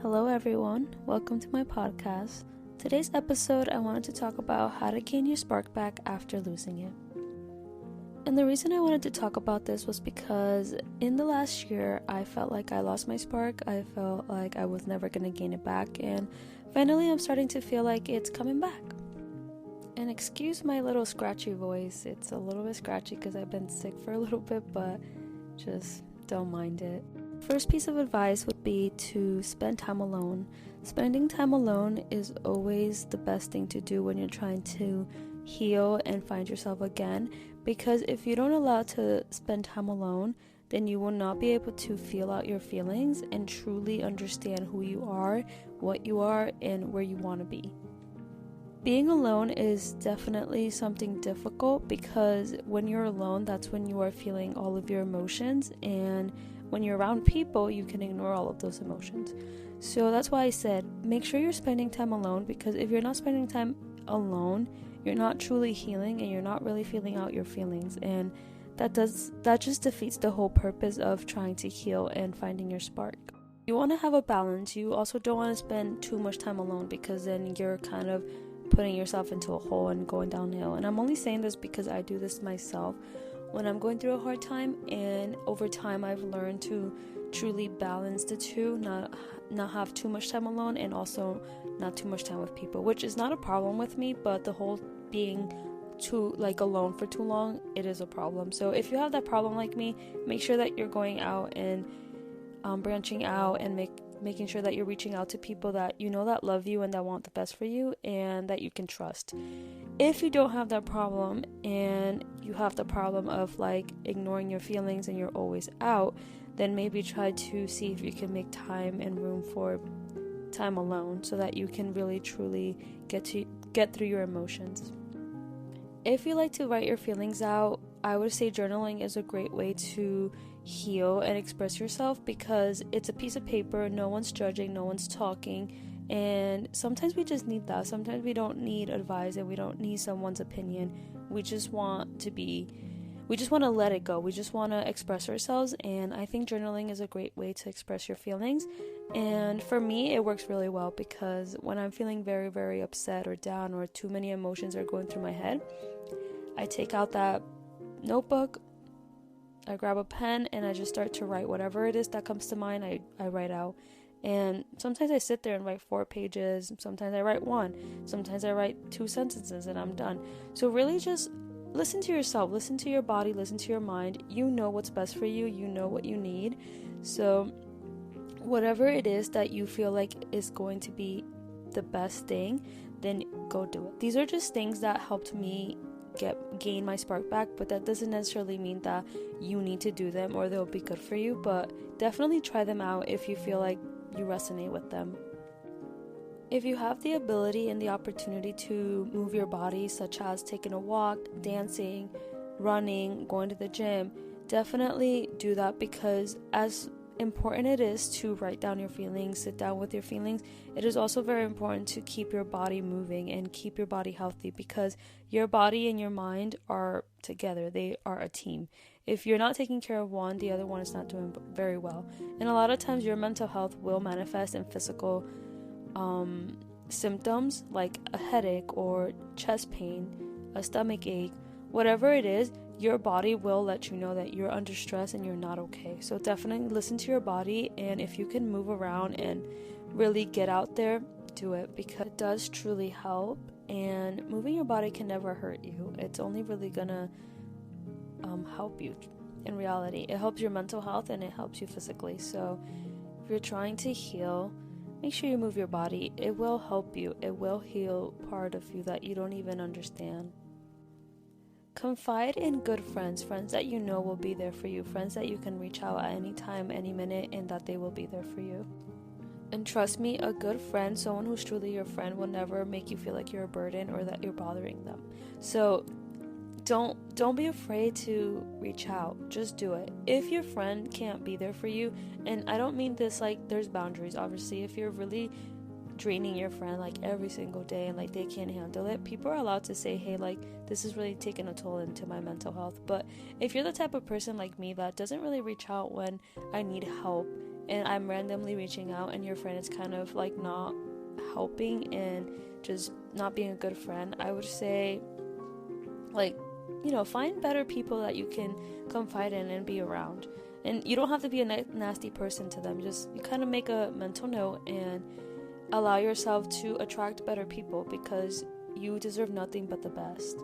Hello everyone, welcome to my podcast. Today's episode I wanted to talk about how to gain your spark back after losing it. And the reason I wanted to talk about this was because in the last year I felt like I lost my spark. I felt like I was never going to gain it back, and finally I'm starting to feel like it's coming back. And excuse my little scratchy voice, it's a little bit scratchy because I've been sick for a little bit, but just don't mind it. First piece of advice would be to spend time alone. Spending time alone is always the best thing to do when you're trying to heal and find yourself again, because if you don't allow to spend time alone, then you will not be able to feel out your feelings and truly understand who you are, what you are, and where you want to be. Being alone is definitely something difficult because when you're alone, that's when you are feeling all of your emotions, and when you're around people, you can ignore all of those emotions. So that's why I said, make sure you're spending time alone, because if you're not spending time alone, you're not truly healing and you're not really feeling out your feelings. And that just defeats the whole purpose of trying to heal and finding your spark. You want to have a balance. You also don't want to spend too much time alone, because then you're kind of putting yourself into a hole and going downhill. And I'm only saying this because I do this myself when I'm going through a hard time, and over time I've learned to truly balance the two, not have too much time alone and also not too much time with people, which is not a problem with me, but the whole being too alone for too long, it is a problem. So if you have that problem like me, make sure that you're going out and branching out and making sure that you're reaching out to people that you know that love you and that want the best for you and that you can trust. If you don't have that problem and you have the problem of ignoring your feelings and you're always out, then maybe try to see if you can make time and room for time alone so that you can really truly get through your emotions. If you like to write your feelings out, I would say journaling is a great way to heal and express yourself, because it's a piece of paper, no one's judging, no one's talking, and sometimes we just need that. Sometimes we don't need advice and we don't need someone's opinion. We just want to let it go. We just want to express ourselves, and I think journaling is a great way to express your feelings. And for me, it works really well, because when I'm feeling very, very upset or down, or too many emotions are going through my head, I take out that notebook, I grab a pen, and I just start to write whatever it is that comes to mind. I write out. And sometimes I sit there and write 4 pages. Sometimes I write 1. Sometimes I write 2 sentences and I'm done. So really just listen to yourself. Listen to your body. Listen to your mind. You know what's best for you. You know what you need. So whatever it is that you feel like is going to be the best thing, then go do it. These are just things that helped me gain my spark back, but that doesn't necessarily mean that you need to do them or they'll be good for you. But definitely try them out if you feel like you resonate with them. If you have the ability and the opportunity to move your body, such as taking a walk, dancing, running, going to the gym, definitely do that, because as important it is to write down your feelings, sit down with your feelings, it is also very important to keep your body moving and keep your body healthy, because your body and your mind are together. They are a team. If you're not taking care of one, the other one is not doing very well. And a lot of times your mental health will manifest in physical symptoms like a headache or chest pain, a stomach ache, whatever it is. Your body will let you know that you're under stress and you're not okay. So definitely listen to your body, and if you can move around and really get out there, do it, because it does truly help. And moving your body can never hurt you. It's only really gonna help you. In reality, it helps your mental health and it helps you physically. So if you're trying to heal, make sure you move your body. It will help you. It will heal part of you that you don't even understand. Confide in good friends that you know will be there for you, friends that you can reach out at any time, any minute, and that they will be there for you. And trust me, a good friend, someone who's truly your friend, will never make you feel like you're a burden or that you're bothering them. So don't be afraid to reach out. Just do it. If your friend can't be there for you, and I don't mean this there's boundaries, obviously. If you're really draining your friend every single day and they can't handle it, people are allowed to say, hey, this is really taking a toll into my mental health. But if you're the type of person like me that doesn't really reach out when I need help and I'm randomly reaching out and your friend is kind of like not helping and just not being a good friend, I would say, like, find better people that you can confide in and be around. And you don't have to be a nasty person to them. Just you kind of make a mental note and allow yourself to attract better people, because you deserve nothing but the best.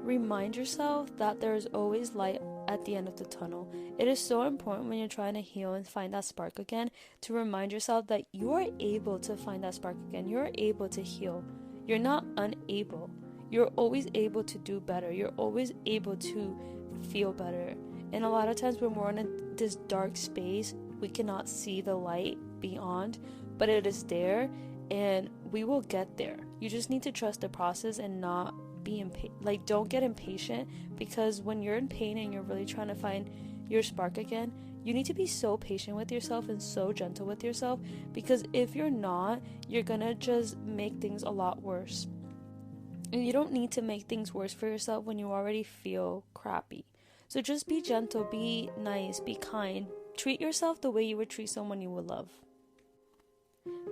Remind yourself that there is always light at the end of the tunnel. It is so important when you're trying to heal and find that spark again, to remind yourself that you are able to find that spark again. You're able to heal. You're not unable. You're always able to do better. You're always able to feel better. And a lot of times when we're in this dark space, we cannot see the light beyond, but it is there and we will get there. You just need to trust the process and not be don't get impatient, because when you're in pain and you're really trying to find your spark again, you need to be so patient with yourself and so gentle with yourself, because if you're not, you're gonna just make things a lot worse. And you don't need to make things worse for yourself when you already feel crappy. So just be gentle, be nice, be kind. Treat yourself the way you would treat someone you would love.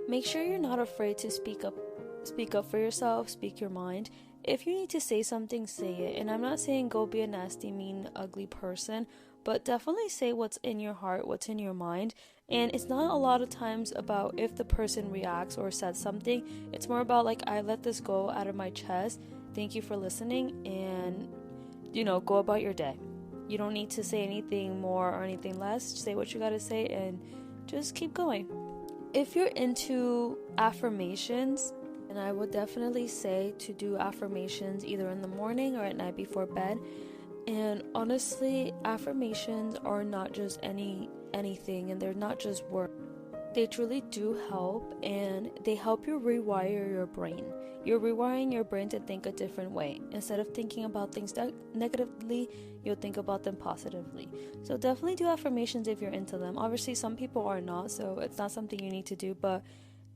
Make sure you're not afraid to speak up for yourself, speak your mind. If you need to say something, say it. And I'm not saying go be a nasty, mean, ugly person, but definitely say what's in your heart, what's in your mind. And it's not a lot of times about if the person reacts or says something. It's more about like, I let this go out of my chest. Thank you for listening, and go about your day. You don't need to say anything more or anything less. Just say what you gotta say and just keep going. If you're into affirmations, and I would definitely say to do affirmations either in the morning or at night before bed. And honestly, affirmations are not just anything, and they're not just words. They truly do help, and they help you rewire your brain. You're rewiring your brain to think a different way. Instead of thinking about things negatively, you'll think about them positively. So definitely do affirmations if you're into them. Obviously, some people are not, so it's not something you need to do, but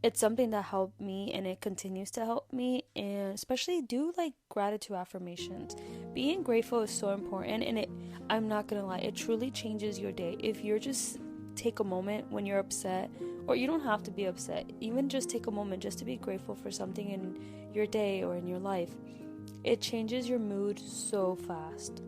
it's something that helped me, and it continues to help me. And especially do like gratitude affirmations. Being grateful is so important, and I'm not gonna lie, it truly changes your day. If you're just take a moment when you're upset, or you don't have to be upset, even just take a moment just to be grateful for something in your day or in your life. It changes your mood so fast.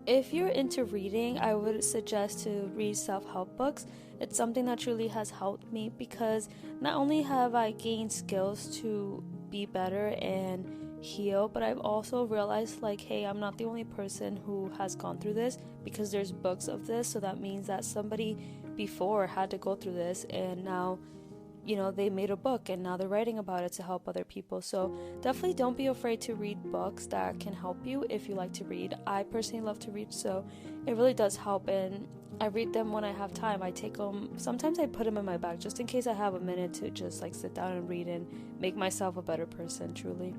If you're into reading, I would suggest to read self-help books. It's something that truly has helped me, because not only have I gained skills to be better and heal, but I've also realized like, hey, I'm not the only person who has gone through this, because there's books of this, so that means that somebody before had to go through this, and now they made a book and now they're writing about it to help other people. So definitely don't be afraid to read books that can help you if you like to read. I personally love to read, so it really does help, and I read them when I have time. I take them, sometimes I put them in my bag just in case I have a minute to just like sit down and read and make myself a better person, truly.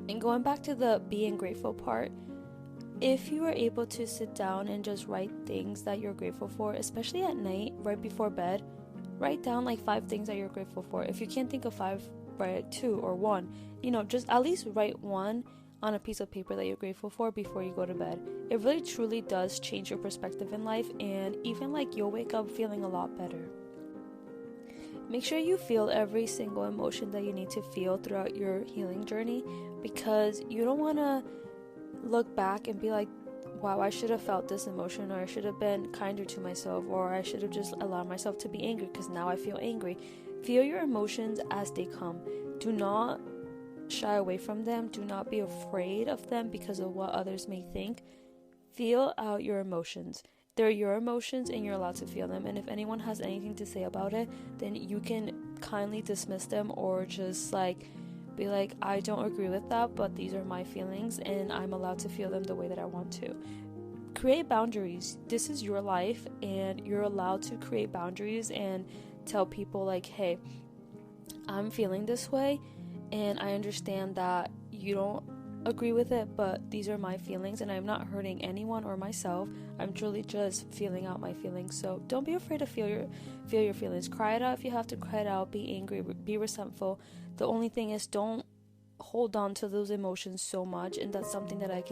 And going back to the being grateful part, if you are able to sit down and just write things that you're grateful for, especially at night, right before bed, write down like 5 things that you're grateful for. If you can't think of 5, write 2 or 1. Just at least write 1 on a piece of paper that you're grateful for before you go to bed. It really truly does change your perspective in life, and even like you'll wake up feeling a lot better. Make sure you feel every single emotion that you need to feel throughout your healing journey, because you don't want to look back and be like, wow, I should have felt this emotion, or I should have been kinder to myself, or I should have just allowed myself to be angry because now I feel angry. Feel your emotions as they come. Do not shy away from them. Do not be afraid of them because of what others may think. Feel out your emotions. They're your emotions and you're allowed to feel them. And if anyone has anything to say about it, then you can kindly dismiss them, or just like be like, I don't agree with that, but these are my feelings and I'm allowed to feel them the way that I want to. Create boundaries. This is your life, and you're allowed to create boundaries and tell people like, hey, I'm feeling this way, and I understand that you don't agree with it, but these are my feelings, and I'm not hurting anyone or myself. I'm truly just feeling out my feelings. So don't be afraid to feel your feelings. Cry it out if you have to cry it out. Be angry, be resentful. The only thing is, don't hold on to those emotions so much, and that's something that I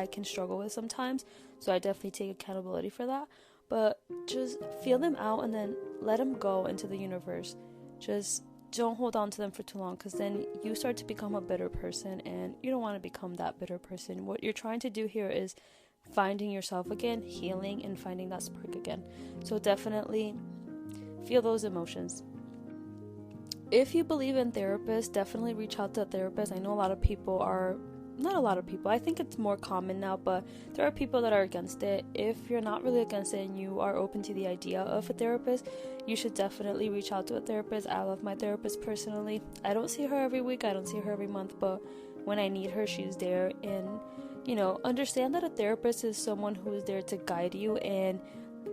can struggle with sometimes, so I definitely take accountability for that. but just feel them out and then let them go into the universe. Just don't hold on to them for too long, because then you start to become a bitter person, and you don't want to become that bitter person. What you're trying to do here is finding yourself again, healing, and finding that spark again. So definitely feel those emotions. If you believe in therapists, definitely reach out to a therapist. I know a lot of people are, not a lot of people, I think it's more common now, but there are people that are against it. If you're not really against it and you are open to the idea of a therapist, you should definitely reach out to a therapist. I love my therapist personally. I don't see her every week, I don't see her every month, but when I need her, she's there. And understand that a therapist is someone who is there to guide you and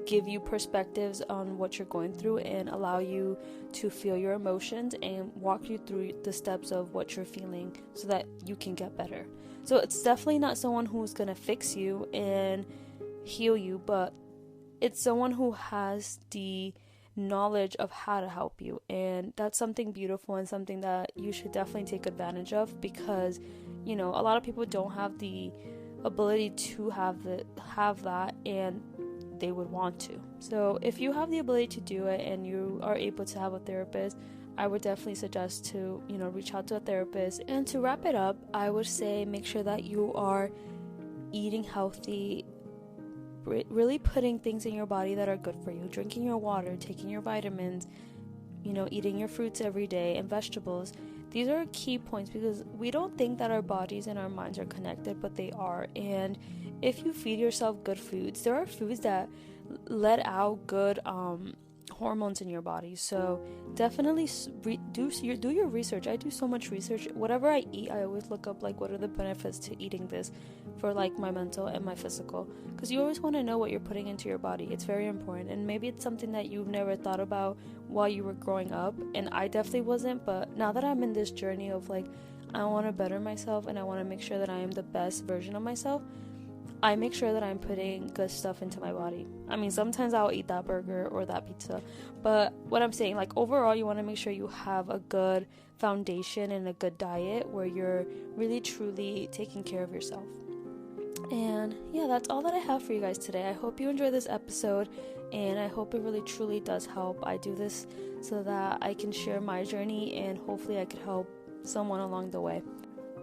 give you perspectives on what you're going through and allow you to feel your emotions and walk you through the steps of what you're feeling so that you can get better. So it's definitely not someone who's going to fix you and heal you, but it's someone who has the knowledge of how to help you, and that's something beautiful and something that you should definitely take advantage of, because a lot of people don't have the ability to have that, and they would want to. So if you have the ability to do it and you are able to have a therapist, I would definitely suggest to reach out to a therapist. And to wrap it up, I would say make sure that you are eating healthy, really putting things in your body that are good for you, drinking your water, taking your vitamins, eating your fruits every day and vegetables. These are key points, because we don't think that our bodies and our minds are connected, but they are. And if you feed yourself good foods, there are foods that let out good hormones in your body. So definitely do your research. I do so much research. Whatever I eat, I always look up what are the benefits to eating this for my mental and my physical, because you always want to know what you're putting into your body. It's very important, and maybe it's something that you've never thought about while you were growing up, and I definitely wasn't. But now that I'm in this journey of I want to better myself and I want to make sure that I am the best version of myself, I make sure that I'm putting good stuff into my body. I mean, sometimes I'll eat that burger or that pizza, but what I'm saying, overall, you want to make sure you have a good foundation and a good diet where you're really truly taking care of yourself. And yeah, that's all that I have for you guys today. I hope you enjoyed this episode, and I hope it really truly does help. I do this so that I can share my journey, and hopefully I could help someone along the way.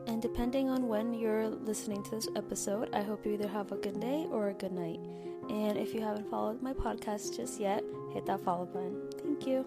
And depending on when you're listening to this episode, I hope you either have a good day or a good night. And if you haven't followed my podcast just yet, hit that follow button. Thank you.